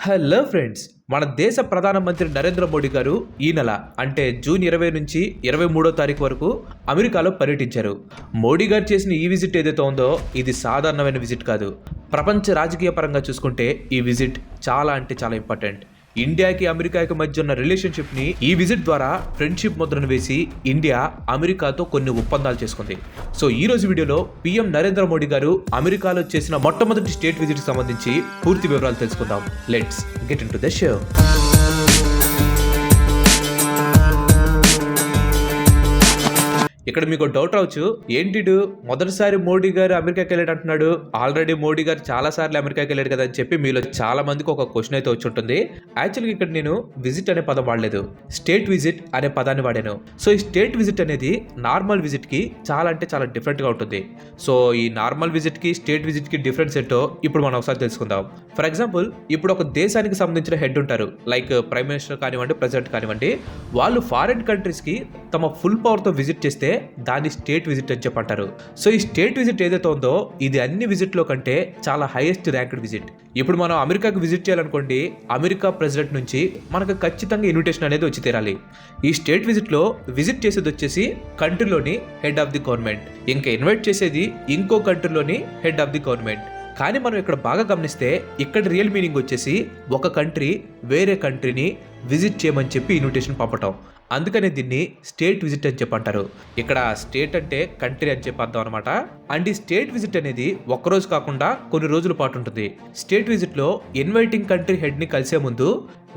Hello friends, మన దేశ ప్రధానమంత్రి నరేంద్ర మోడీ గారు ఈ నెల అంటే జూన్ 20 నుంచి 23వ తారీఖు వరకు అమెరికాలో పర్యటించారు. మోడీ గారు చేసిన ఈ విజిట్ ఏదైతే ఉందో ఇది సాధారణమైన విజిట్ కాదు. ప్రపంచ రాజకీయ పరంగా చూసుకుంటే ఈ విజిట్ చాలా అంటే చాలా ఇంపార్టెంట్. ఇండియాకి అమెరికాకి మధ్య ఉన్న రిలేషన్షిప్ ని ఈ విజిట్ ద్వారా ఫ్రెండ్షిప్ ముద్రను వేసి ఇండియా అమెరికాతో కొన్ని ఒప్పందాలు చేసుకుంది. సో ఈ రోజు వీడియోలో పిఎం నరేంద్ర మోడీ గారు అమెరికాలో చేసిన మొట్టమొదటి స్టేట్ విజిట్ కి సంబంధించి పూర్తి వివరాలు తెలుసుకుందాం. Let's get in to the show. ఇక్కడ మీకు డౌట్ రావచ్చు, ఏంటిడు మొదటిసారి మోడీ గారు అమెరికాకి వెళ్ళాడు అంటున్నాడు, ఆల్రెడీ మోడీ గారు చాలా సార్లు అమెరికాకి వెళ్ళాడు కదా అని చెప్పి మీలో చాలా మందికి ఒక క్వశ్చన్ అయితే వచ్చి ఉంటుంది. యాక్చువల్గా ఇక్కడ నేను విజిట్ అనే పదం వాడలేదు, స్టేట్ విజిట్ అనే పదాన్ని వాడాను. సో ఈ స్టేట్ విజిట్ అనేది నార్మల్ విజిట్ కి చాలా అంటే చాలా డిఫరెంట్ గా ఉంటుంది. సో ఈ నార్మల్ విజిట్ కి స్టేట్ విజిట్ కి డిఫరెన్స్ ఏంటో ఇప్పుడు మనం ఒకసారి తెలుసుకుందాం. ఫర్ ఎగ్జాంపుల్, ఇప్పుడు ఒక దేశానికి సంబంధించిన హెడ్ ఉంటారు, లైక్ ప్రైమ్ మినిస్టర్ కానివ్వండి, ప్రెసిడెంట్ కానివ్వండి. వాళ్ళు ఫారిన్ కంట్రీస్ కి తమ ఫుల్ పవర్ తో విజిట్ చేస్తే దాన్ని స్టేట్ విజిట్ అని చెప్పంటారు. సో ఈ స్టేట్ విజిట్ ఏదైతే ఉందో ఇది అన్ని విజిట్ లో కంటే చాలా హైయెస్ట్ ర్యాంక్డ్ విజిట్. ఇప్పుడు మనం అమెరికాకి విజిట్ చేయాలనుకోండి, అమెరికా ప్రెసిడెంట్ నుంచి మనకు ఖచ్చితంగా ఇన్విటేషన్ అనేది వచ్చి తీరాలి. ఈ స్టేట్ విజిట్ లో విజిట్ చేసేది వచ్చేసి కంట్రీలోని హెడ్ ఆఫ్ ది గవర్నమెంట్, ఇంకా ఇన్వైట్ చేసేది ఇంకో కంట్రీలోని హెడ్ ఆఫ్ ది గవర్నమెంట్. కానీ మనం ఇక్కడ బాగా గమనిస్తే ఇక్కడ రియల్ మీనింగ్ వచ్చేసి ఒక కంట్రీ వేరే కంట్రీని విజిట్ చేయమని చెప్పి ఇన్విటేషన్ పంపటం. అందుకనే దీన్ని స్టేట్ విజిట్ అని చెప్పంటారు. ఇక్కడ స్టేట్ అంటే కంట్రీ అని చెప్పి అర్థం అనమాట. అండ్ ఈ స్టేట్ విజిట్ అనేది ఒక్కరోజు కాకుండా కొన్ని రోజుల పాటు ఉంటుంది. స్టేట్ విజిట్ లో ఇన్వైటింగ్ కంట్రీ హెడ్ ని కలిసే ముందు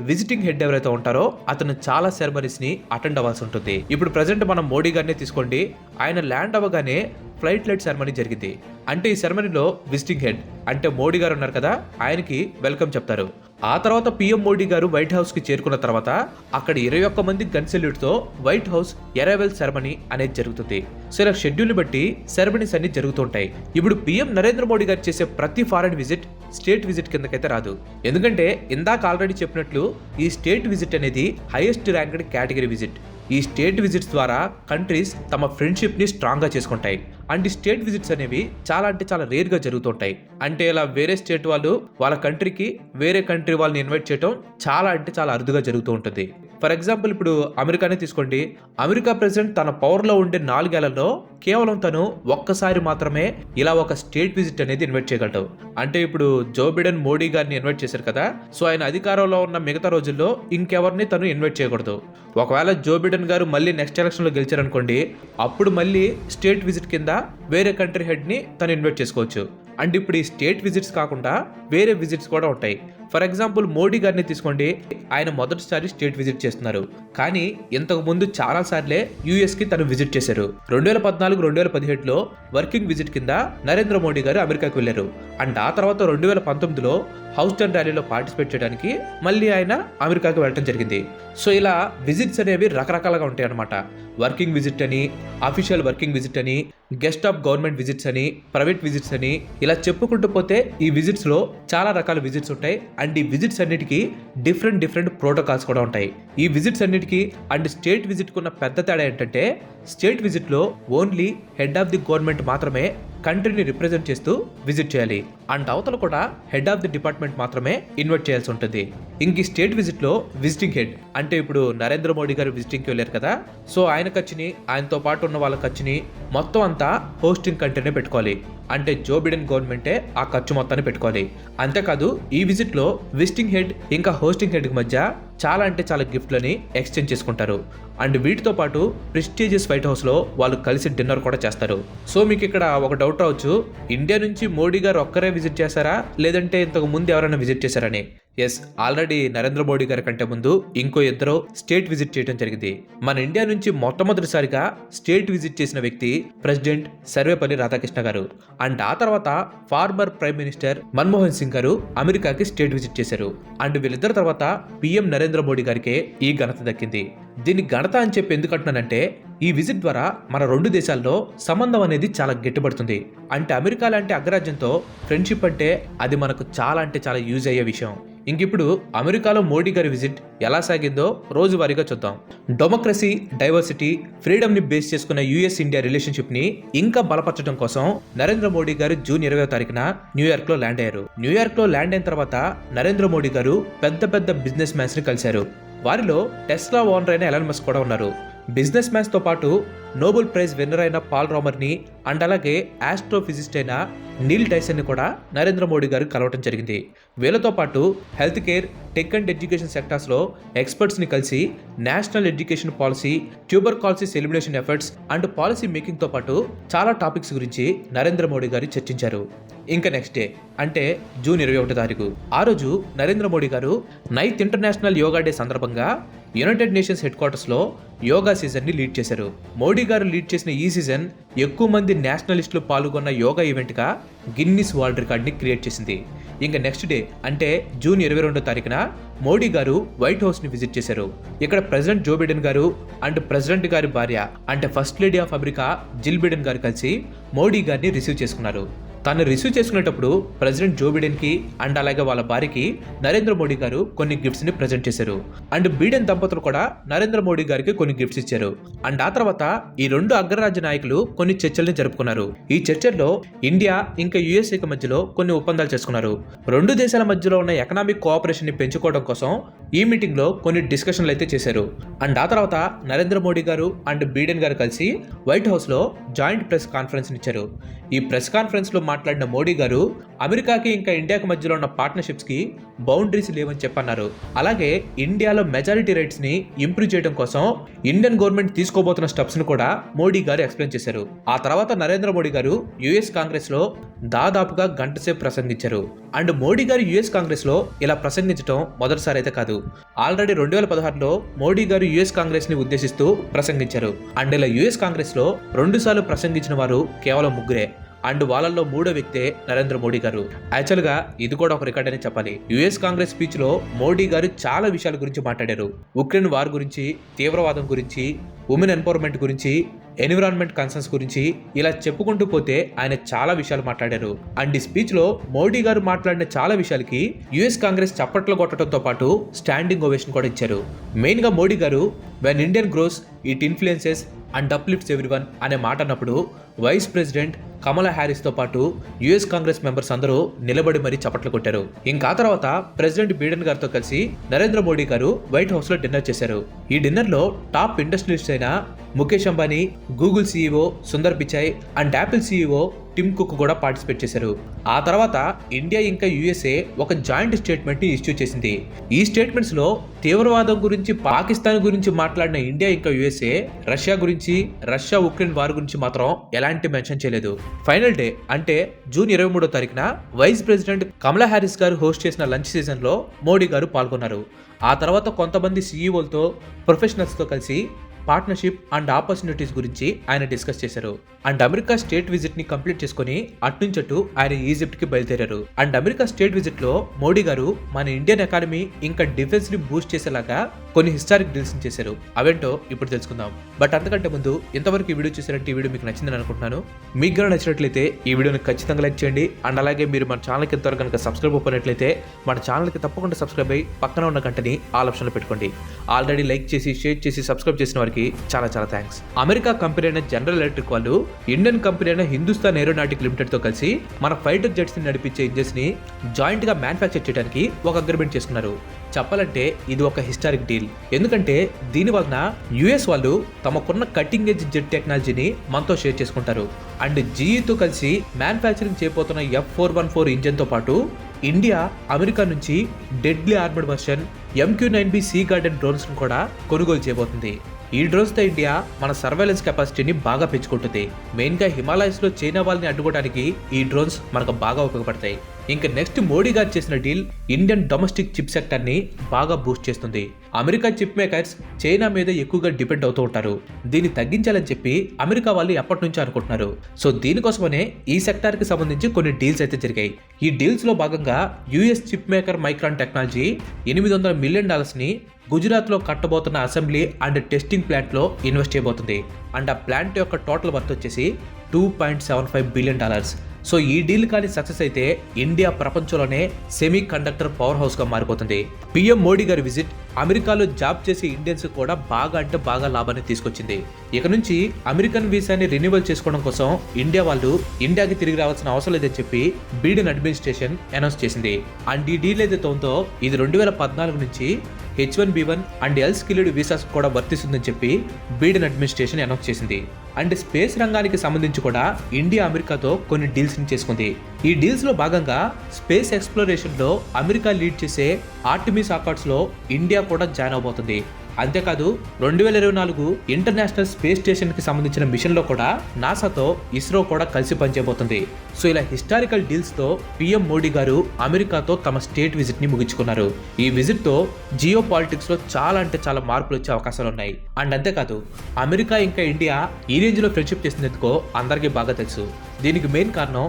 విజిటింగ్ హెడ్ ఎవరైతే ఉంటారో అతను చాలా సెరమనీస్ ని అటెండ్ అవ్వాల్సి ఉంటుంది. ఇప్పుడు ప్రెసెంట్ మనం మోడీ గారిని తీసుకోండి, ఆయన ల్యాండ్ అవ్వగానే ఫ్లైట్ లైట్ సెరమనీ జరిగింది. అంటే ఈ సెరమనీలో విజిటింగ్ హెడ్ అంటే మోడీ గారు ఉన్నారు కదా, ఆయనకి వెల్కమ్ చెప్తారు. ఆ తర్వాత పిఎం మోడీ గారు వైట్ హౌస్ కి చేరుకున్న తర్వాత అక్కడ 21 మంది గన్ సెల్యూట్ తో వైట్ హౌస్ అరైవల్ సెరమనీ అనేది జరుగుతుంది. సో ఇలా షెడ్యూల్ ని బట్టి సెరమనీస్ అన్ని జరుగుతుంటాయి. ఇప్పుడు పిఎం నరేంద్ర మోడీ గారు చేసే ప్రతి ఫారెన్ విజిట్ స్టేట్ విజిట్ కిందకైతే రాదు. ఎందుకంటే ఇందాక ఆల్రెడీ చెప్పినట్లు ఈ స్టేట్ విజిట్ అనేది హైయెస్ట్ ర్యాంక్డ్ కేటగిరీ విజిట్. ఈ స్టేట్ విజిట్స్ ద్వారా కంట్రీస్ తమ ఫ్రెండ్షిప్ ని స్ట్రాంగ్ గా చేసుకుంటాయి. అండ్ ఈ స్టేట్ విజిట్స్ అనేవి చాలా అంటే చాలా రేర్ గా జరుగుతుంటాయి. అంటే ఇలా వేరే స్టేట్ వాళ్ళు వాళ్ళ కంట్రీకి వేరే కంట్రీ వాళ్ళని ఇన్వైట్ చేయడం చాలా అంటే చాలా అరుదుగా జరుగుతూ ఉంటుంది. ఫర్ ఎగ్జాంపుల్, ఇప్పుడు అమెరికానే తీసుకోండి, అమెరికా ప్రెసిడెంట్ తన పవర్ లో ఉండే 4 ఏళ్లలో కేవలం తను ఒక్కసారి మాత్రమే ఇలా ఒక స్టేట్ విజిట్ అనేది ఇన్వైట్ చేయగలడు. అంటే ఇప్పుడు జో బిడెన్ మోడీ గారిని ఇన్వైట్ చేశారు కదా, సో ఆయన అధికారంలో ఉన్న మిగతా రోజుల్లో ఇంకెవరిని తను ఇన్వైట్ చేయకూడదు. ఒకవేళ జో బిడెన్ గారు మళ్ళీ నెక్స్ట్ ఎలక్షన్ లో గెలిచారనుకోండి, అప్పుడు మళ్ళీ స్టేట్ విజిట్ కింద వేరే కంట్రీ హెడ్ ని తను ఇన్వైట్ చేసుకోవచ్చు. అండ్ ఇప్పుడు ఈ స్టేట్ విజిట్స్ కాకుండా వేరే విజిట్స్ కూడా ఉంటాయి. ఫర్ ఎగ్జాంపుల్, మోడీ గారిని తీసుకోండి, ఆయన మొదటిసారి స్టేట్ విజిట్ చేస్తున్నారు. కానీ ఇంతకు ముందు చాలా సార్లే యుఎస్ కి తను విజిట్ చేశారు. 2014, 2017లో వర్కింగ్ విజిట్ కింద నరేంద్ర మోడీ గారు అమెరికాకు వెళ్లారు. అండ్ ఆ తర్వాత 2019లో హౌస్టన్ ర్యాలీలో పార్టిసిపేట్ చేయడానికి మళ్ళీ ఆయన అమెరికాకు వెళ్ళడం జరిగింది. సో ఇలా విజిట్స్ అనేవి రకరకాలుగా ఉంటాయి అన్నమాట. వర్కింగ్ విజిట్ అని, అఫీషియల్ వర్కింగ్ విజిట్ అని, గెస్ట్ ఆఫ్ గవర్నమెంట్ విజిట్స్ అని, ప్రైవేట్ విజిట్స్ అని, ఇలా చెప్పుకుంటూ పోతే ఈ విజిట్స్ లో చాలా రకాల విజిట్స్ ఉంటాయి. అండ్ ఈ విజిట్స్ అన్నిటికీ డిఫరెంట్ ప్రోటోకాల్స్ కూడా ఉంటాయి. ఈ విజిట్స్ అన్నిటికీ అండ్ స్టేట్ విజిట్ కున్న పెద్ద తేడా ఏంటంటే, స్టేట్ విజిట్ లో only head of the government మాత్రమే కంట్రీని రిప్రజెంట్ చేస్తూ విజిట్ చేయాలి. అండ్ అవతల కూడా హెడ్ ఆఫ్ ది డిపార్ట్మెంట్ మాత్రమే ఇన్వైట్ చేయాల్సి ఉంటుంది. ఇంక ఈ స్టేట్ విజిట్ లో విజిటింగ్ హెడ్ అంటే ఇప్పుడు నరేంద్ర మోడీ గారు విజిటింగ్ కి వెళ్ళారు కదా, సో ఆయన ఖర్చుని, ఆయనతో పాటు ఉన్న వాళ్ళ ఖర్చుని మొత్తం అంతా హోస్టింగ్ కంట్రీనే పెట్టుకోవాలి. అంటే జో బిడెన్ గవర్నమెంటే ఆ ఖర్చు మొత్తాన్ని పెట్టుకోవాలి. అంతేకాదు ఈ విజిట్ లో విజిటింగ్ హెడ్ ఇంకా హోస్టింగ్ హెడ్ కి మధ్య చాలా అంటే చాలా గిఫ్ట్లని ఎక్స్చేంజ్ చేసుకుంటారు. అండ్ వీటితో పాటు ప్రెస్టీజియస్ వైట్ హౌస్ లో వాళ్ళు కలిసి డిన్నర్ కూడా చేస్తారు. సో మీకు ఇక్కడ ఒక డౌట్ రావచ్చు, ఇండియా నుంచి మోడీ గారు ఒక్కరే విజిట్ చేశారా, లేదంటే ఇంతకు ముందు ఎవరైనా విజిట్ చేశారని. ఎస్, ఆల్రెడీ నరేంద్ర మోడీ గారి కంటే ముందు ఇంకో ఇద్దరు స్టేట్ విజిట్ చేయడం జరిగింది. మన ఇండియా నుంచి మొట్టమొదటిసారిగా స్టేట్ విజిట్ చేసిన వ్యక్తి ప్రెసిడెంట్ సర్వేపల్లి రాధాకృష్ణ గారు. అండ్ ఆ తర్వాత farmer prime minister Manmohan Singh గారు అమెరికాకి స్టేట్ విజిట్ చేశారు. అండ్ వీళ్ళిద్దరి తర్వాత పిఎం నరేంద్ర మోడీ గారికే ఈ ఘనత దక్కింది. దీన్ని ఘనత అని చెప్పి ఎందుకంటున్నానంటే, ఈ విజిట్ ద్వారా మన రెండు దేశాల్లో సంబంధం అనేది చాలా గట్టిపడుతుంది. అంటే అమెరికా లాంటి అగ్రరాజ్యంతో ఫ్రెండ్షిప్ అంటే అది మనకు చాలా అంటే చాలా యూజ్ అయ్యే విషయం. ఇంకిప్పుడు అమెరికాలో మోడీ గారి విజిట్ ఎలా సాగిందో రోజువారీగా చూద్దాం. డెమోక్రసీ, డైవర్సిటీ, ఫ్రీడమ్ ని బేస్ చేసుకున్న యుఎస్ ఇండియా రిలేషన్షిప్ ని ఇంకా బలపరచడం కోసం నరేంద్ర మోడీ గారు జూన్ 20వ తారీఖున న్యూయార్క్ లో ల్యాండ్ అయ్యారు. న్యూయార్క్ లో ల్యాండ్ అయిన తర్వాత నరేంద్ర మోడీ గారు పెద్ద బిజినెస్ మ్యాన్స్ ని కలిశారు. వారిలో టెస్లా ఓనర్ అయిన ఎలాన్ మస్క్ కూడా ఉన్నారు. బిజినెస్ మ్యాన్స్ తో పాటు నోబెల్ ప్రైజ్ విన్నర్ అయిన పాల్ రామర్ ని అండ్ అలాగే ఆస్ట్రోఫిజిస్ట్ అయిన నీల్ టైసన్ ని కూడా నరేంద్ర మోడీ గారు కలవటం జరిగింది. వీళ్ళతో పాటు health care, tech and education sectors లో ఎక్స్పర్ట్స్ ని కలిసి national education policy, tuberculosis elimination efforts and policy making తో పాటు చాలా టాపిక్స్ గురించి నరేంద్ర మోడీ గారు చర్చించారు. ఇంకా నెక్స్ట్ డే అంటే జూన్ 21వ తారీఖు ఆ రోజు నరేంద్ర మోడీ గారు 9th ఇంటర్నేషనల్ యోగా డే సందర్భంగా యునైటెడ్ నేషన్స్ హెడ్ క్వార్టర్స్ లో యోగా సీజన్ ని లీడ్ చేశారు. మోడీ గారు లీడ్ చేసిన ఈ సీజన్ ఎక్కువ మంది నేషనలిస్టులు పాల్గొన్న యోగా ఈవెంట్ గా గిన్నిస్ వరల్డ్ రికార్డ్ ని క్రియేట్ చేసింది. ఇంకా నెక్స్ట్ డే అంటే జూన్ 22వ తారీఖున మోడీ గారు వైట్ హౌస్ ని విజిట్ చేశారు. ఇక్కడ ప్రెసిడెంట్ జో బిడెన్ గారు అండ్ ప్రెసిడెంట్ గారి భార్య అంటే ఫస్ట్ లేడీ ఆఫ్ అమెరికా జిల్ బిడెన్ గారు కలిసి మోడీ గారిని రిసీవ్ చేసుకున్నారు. తాను రిసీవ్ చేసుకునేటప్పుడు ప్రెసిడెంట్ జో బిడెన్ కి అండ్ అలాగే వాళ్ళ భార్యకి నరేంద్ర మోడీ గారు కొన్ని గిఫ్ట్స్ ని ప్రెజెంట్ చేశారు. అండ్ బిడెన్ దంపతులు కూడా నరేంద్ర మోడీ గారికి కొన్ని గిఫ్ట్స్ ఇచ్చారు. అండ్ ఆ తర్వాత ఈ రెండు అగ్రరాజ్య నాయకులు కొన్ని చర్చల్ని జరుపుకున్నారు. ఈ చర్చల్లో ఇండియా ఇంకా యుఎస్ఏ మధ్యలో కొన్ని ఒప్పందాలు చేసుకున్నారు. రెండు దేశాల మధ్యలో ఉన్న ఎకనామిక్ కోఆపరేషన్ ని పెంచుకోవడం కోసం ఈ మీటింగ్ లో కొన్ని డిస్కషన్లు అయితే చేశారు. అండ్ ఆ తర్వాత నరేంద్ర మోడీ గారు అండ్ బిడెన్ గారు కలిసి వైట్ హౌస్ లో జాయింట్ ప్రెస్ కాన్ఫరెన్స్ ఇచ్చారు. ఈ ప్రెస్ కాన్ఫరెన్స్ లో మాట్లాడిన మోడీ గారు అమెరికాకి ఇంకా ఇండియాకి మధ్యలో ఉన్న పార్ట్నర్షిప్స్ కి బౌండరీస్ లేవని చెప్పన్నారు. అలాగే ఇండియాలో మెజారిటీ రైట్స్ ని ఇంప్రూవ్ చేయడం కోసం ఇండియన్ గవర్నమెంట్ తీసుకోబోతున్న స్టెప్స్ ను కూడా మోడీ గారు ఎక్స్ప్లెయిన్ చేశారు. ఆ తర్వాత నరేంద్ర మోడీ గారు యుఎస్ కాంగ్రెస్ లో దాదాపుగా గంట సేపు ప్రసంగించారు. అండ్ మోడీ గారు యుఎస్ కాంగ్రెస్ లో ఇలా ప్రసంగించడం మొదటిసారి అయితే కాదు. ఆల్రెడీ 2016లో మోడీ గారు యుఎస్ కాంగ్రెస్ ని ఉద్దేశిస్తూ ప్రసంగించారు. అండ్ ఇలా యుఎస్ కాంగ్రెస్ లో 2 సార్లు ప్రసంగించిన వారు కేవలం ముగ్గురే. అండ్ వాళ్ళల్లో 3వ వ్యక్తే నరేంద్ర మోడీ గారు. యాక్చువల్ గా ఇది కూడా ఒక రికార్డ్ అని చెప్పాలి. యుఎస్ కాంగ్రెస్ స్పీచ్ లో మోడీ గారు చాలా విషయాల గురించి మాట్లాడారు. ఉక్రెయిన్ వార్ గురించి, తీవ్రవాదం గురించి, ఉమెన్ ఎంపవర్మెంట్ గురించి, ఎన్విరాన్మెంట్ కన్సర్న్స్ గురించి ఇలా చెప్పుకుంటూ పోతే ఆయన చాలా విషయాలు మాట్లాడారు. అండ్ ఈ స్పీచ్ లో మోడీ గారు మాట్లాడిన చాలా విషయాలకి యుఎస్ కాంగ్రెస్ చప్పట్లు కొట్టడంతో పాటు స్టాండింగ్ ఓవేషన్ కూడా ఇచ్చారు. మెయిన్ గా మోడీ గారు when Indian gross it influences and uplifts everyone అనే మాట అన్నప్పుడు వైస్ ప్రెసిడెంట్ కమలా హ్యారిస్ తో పాటు యుఎస్ కాంగ్రెస్ మెంబర్స్ అందరూ నిలబడి మరీ చప్పట్లు కొట్టారు. ఇంకా తర్వాత ప్రెసిడెంట్ బిడెన్ గారితో కలిసి నరేంద్ర మోడీ గారు వైట్ హౌస్ లో డిన్నర్ చేశారు. ఈ డిన్నర్ లో టాప్ ఇండస్ట్రియలిస్ట్ అయిన Mukesh Ambani, Google CEO Sundar Pichai and Apple CEO Tim Cook కూడా పార్టిసిపేట్ చేశారు. ఆ తర్వాత ఇండియా ఇంకా యుఎస్ఏ ఒక జాయింట్ స్టేట్మెంట్ ని ఇష్యూ చేసింది. ఈ స్టేట్మెంట్స్ లో తీవ్రవాదం గురించి, పాకిస్తాన్ గురించి మాట్లాడిన ఇండియా ఇంకా యుఎస్ఏ రష్యా గురించి, రష్యా ఉక్రెయిన్ వార్ గురించి మాత్రం ఎలాంటి మెన్షన్ చేయలేదు. ఫైనల్ డే అంటే జూన్ 23వ తారీఖున వైస్ ప్రెసిడెంట్ కమలా హ్యారిస్ గారు హోస్ట్ చేసిన లంచ్ సీజన్ లో మోడీ గారు పాల్గొన్నారు. ఆ తర్వాత కొంతమంది సీఈఓలతో, ప్రొఫెషనల్స్ తో కలిసి పార్ట్నర్షిప్ అండ్ ఆపర్చునిటీస్ గురించి ఆయన డిస్కస్ చేశారు. అండ్ అమెరికా స్టేట్ విజిట్ ని కంప్లీట్ చేసుకుని అటు ఆయన ఈజిప్ట్ కి బయలుదేరారు. అండ్ అమెరికా స్టేట్ విజిట్ లో మోడీ గారు మన ఇండియన్ ఎకానమీ ఇంకా డిఫెన్స్ ని బూస్ట్ చేసేలాగా కొన్ని హిస్టారిక్ డీల్స్ చేశారు. అవేంటో ఇప్పుడు తెలుసుకుందాం. బట్ అంతకంటే ముందు ఇంతవరకు ఈ వీడియో చూసారంటే ఈ వీడియో మీకు నచ్చిందని అనుకుంటున్నాను. మీకు కనుక నచ్చినట్లయితే ఈ వీడియోని ఖచ్చితంగా లైక్ చేయండి. అండ్ అలాగే మీరు మన ఛానల్కి ఇంతవరకు కనుక సబ్స్క్రైబ్ అయినట్లయితే మన ఛానల్కి తప్పకుండా సబ్స్క్రైబ్ అయ్యి పక్కన ఉన్న గంటని ఆల్ ఆప్షన్లో పెట్టుకోండి. ఆల్రెడీ లైక్ చేసి, షేర్ చేసి, సబ్స్క్రైబ్ చేసిన వారికి చాలా థ్యాంక్స్. అమెరికా కంపెనీ అయిన జనరల్ ఎలక్ట్రిక్ వాళ్ళు ఇండియన్ కంపెనీ అయిన హిందుస్థాన్ ఏరోనాటిక్ లిమిటెడ్ తో కలిసి మన ఫైటర్ జెట్స్ ని నడిపించే ఇంజన్స్ ని జాయింట్ గా మ్యానుఫ్యాక్చర్ చేయడానికి ఒక అగ్రిమెంట్ చేసుకున్నారు. చెప్పాలంటే ఇది ఒక హిస్టారిక్ డీల్. ఎందుకంటే దీని వలన యుఎస్ వాళ్ళు తమకున్న కటింగ్ ఎడ్జ్ జెట్ టెక్నాలజీని మనతో షేర్ చేసుకుంటారు. అండ్ జీఈతో కలిసి మ్యానుఫ్యాక్చరింగ్ చేయబోతున్న F414 ఇంజన్ తో పాటు ఇండియా అమెరికా నుంచి deadly armoured version MQ-9B Sea Guardian drones ను కూడా కొనుగోలు చేయబోతుంది. ఈ డ్రోన్స్ తో ఇండియా మన సర్వేలెన్స్ కెపాసిటీని బాగా పెంచుకుంటుంది. మెయిన్ గా హిమాలయస్ లో చైనా వాళ్ళని అడ్డుకోవడానికి ఈ డ్రోన్స్ మనకు బాగా ఉపయోగపడతాయి. ఇంకా నెక్స్ట్ మోడీ గారు చేసిన deal Indian domestic chip sector ని బాగా బూస్ట్ చేస్తుంది. అమెరికా చిప్ మేకర్స్ చైనా మీద ఎక్కువగా డిపెండ్ అవుతూ ఉంటారు. దీన్ని తగ్గించాలని చెప్పి అమెరికా వాళ్ళు ఎప్పటి నుంచో అనుకుంటున్నారు. సో దీనికోసమనే ఈ సెక్టార్ కి సంబంధించి కొన్ని డీల్స్ అయితే జరిగాయి. ఈ డీల్స్ లో భాగంగా US chip maker micron technology $800 million ని గుజరాత్ లో కట్టబోతున్న అసెంబ్లీ అండ్ టెస్టింగ్ ప్లాంట్ లో ఇన్వెస్ట్ చేయబోతుంది. అండ్ ఆ ప్లాంట్ యొక్క టోటల్ వర్త్ వచ్చేసి $2.75 బిలియన్. సో ఈ డీల్ కానీ సక్సెస్ అయితే ఇండియా ప్రపంచంలోనే సెమీ కండక్టర్ పవర్ హౌస్ గా మారిపోతుంది. పిఎం మోడీ గారి విజిట్ అమెరికాలో జాబ్ చేసే ఇండియన్స్ కూడా బాగా అంటే బాగా లాభాన్ని తీసుకొచ్చింది. ఇక నుంచి అమెరికన్ వీసాని రెన్యువల్ చేసుకోవడం కోసం ఇండియా వాళ్ళు ఇండియాకి తిరిగి రావాల్సిన అవసరం లేదని చెప్పి బైడెన్ అడ్మినిస్ట్రేషన్ అనౌన్స్ చేసింది. అండ్ ఈ డీల్ ఏదైతే ఉందో ఇది 2014 నుంచి H1B1 and L skilled visas కూడా వర్తిస్తుందని చెప్పి బైడెన్ అడ్మినిస్ట్రేషన్ అనౌన్స్ చేసింది. అండ్ స్పేస్ రంగానికి సంబంధించి కూడా ఇండియా అమెరికాతో కొన్ని డీల్స్ ని చేసుకుంది. ఈ డీల్స్ లో భాగంగా స్పేస్ ఎక్స్ప్లోరేషన్ లో అమెరికా లీడ్ చేసే ఆర్టిమిస్ అకార్డ్స్ లో ఇండియా కూడా జాయిన్ అవబోతుంది. అంతేకాదు 2024 ఇంటర్నేషనల్ స్పేస్ స్టేషన్ కి సంబంధించిన మిషన్ లో కూడా నాసాతో ఇస్రో కూడా కలిసి పనిచేయబోతుంది. సో ఇలా హిస్టారికల్ డీల్స్ తో పిఎం మోడీ గారు అమెరికాతో తమ స్టేట్ విజిట్ ని ముగించుకున్నారు. ఈ విజిట్ తో జియో పాలిటిక్స్ లో చాలా అంటే చాలా మార్పులు వచ్చే అవకాశాలు ఉన్నాయి. అండ్ అంతేకాదు అమెరికా ఇంకా ఇండియా ఈ రేంజ్ లో ఫ్రెండ్షిప్ చేసినందుకో అందరికీ బాగా తెలుసు. దీనికి మెయిన్ కారణం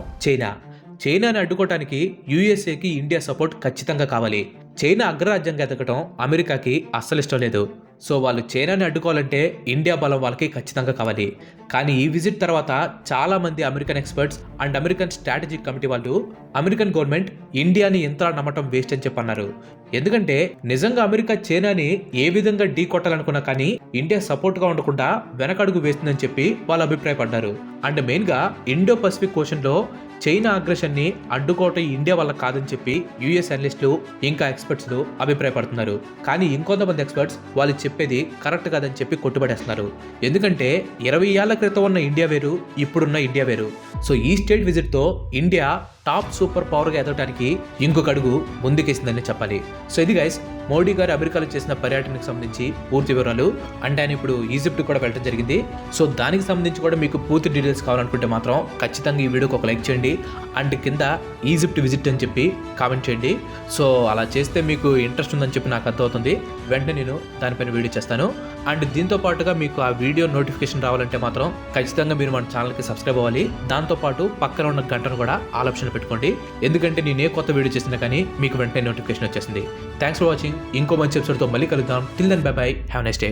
చైనాని అడ్డుకోవడానికి యూఎస్ఏకి ఇండియా సపోర్ట్ ఖచ్చితంగా కావాలి. చైనా అగ్రరాజ్యంగా ఎదగటం అమెరికాకి అస్సలు ఇష్టం లేదు. సో వాళ్ళు చైనాని అడ్డుకోవాలంటే ఇండియా బలం వాళ్ళకి ఖచ్చితంగా కావాలి. కానీ ఈ విజిట్ తర్వాత చాలా మంది American experts and American strategic committee వాళ్ళు అమెరికన్ గవర్నమెంట్ ఇండియాని ఎంత నమ్మటం వేస్ట్ అని చెప్పన్నారు. ఎందుకంటే నిజంగా అమెరికా చైనాని ఏ విధంగా ఢీ కొట్టాలనుకున్నా కానీ ఇండియా సపోర్ట్ గా ఉండకుండా వెనకడుగు వేస్తుందని చెప్పి వాళ్ళు అభిప్రాయపడ్డారు. అండ్ మెయిన్ గా ఇండో పసిఫిక్ ఓషన్ లో చైనా అగ్రెషన్ ని అడ్డుకోవటం ఇండియా వల్ల కాదని చెప్పి యుఎస్ అనలిస్టులు ఇంకా ఎక్స్పర్ట్స్ అభిప్రాయపడుతున్నారు. కానీ ఇంకొంతమంది ఎక్స్పర్ట్స్ వాళ్ళు చెప్పేది కరెక్ట్ కాదని చెప్పి కొట్టుబడేస్తున్నారు. ఎందుకంటే 20 ఏళ్ల క్రితం ఉన్న ఇండియా వేరు, ఇప్పుడున్న ఇండియా వేరు. సో ఈ స్టేట్ విజిట్ తో ఇండియా టాప్ సూపర్ పవర్ గా ఎదగడానికి ఇంకొక అడుగు ముందుకేసిందని చెప్పాలి. సో ఇది గైస్ మోడీ గారు అమెరికాలో చేసిన పర్యటనకు సంబంధించి పూర్తి వివరాలు. అండ్ ఆయన ఇప్పుడు ఈజిప్ట్ కూడా వెళ్ళడం జరిగింది. సో దానికి సంబంధించి కూడా మీకు పూర్తి డీటెయిల్స్ కావాలనుకుంటే మాత్రం ఖచ్చితంగా ఈ వీడియోకి ఒక లైక్ చేయండి. అండ్ కింద ఈజిప్ట్ విజిట్ అని చెప్పి కామెంట్ చేయండి. సో అలా చేస్తే మీకు ఇంట్రెస్ట్ ఉందని చెప్పి నాకు అర్థమవుతుంది. వెంటనే నేను దానిపైన వీడియో చేస్తాను. అండ్ దీంతో పాటుగా మీకు ఆ వీడియో నోటిఫికేషన్ రావాలంటే మాత్రం ఖచ్చితంగా మీరు మన ఛానల్కి సబ్స్క్రైబ్ అవ్వాలి. దాంతోపాటు పక్కన ఉన్న గంటను కూడా ఆల్ ఆప్షన్ పెట్టుకోండి. ఎందుకంటే నేను ఏ కొత్త వీడియో చేసినా కానీ మీకు వెంటనే నోటిఫికేషన్ వచ్చేసింది. Thanks for watching. ఇంకో మంచి ఎపిసోడ్తో మళ్ళీ కలుద్దాం. Till then bye bye. Have nice day.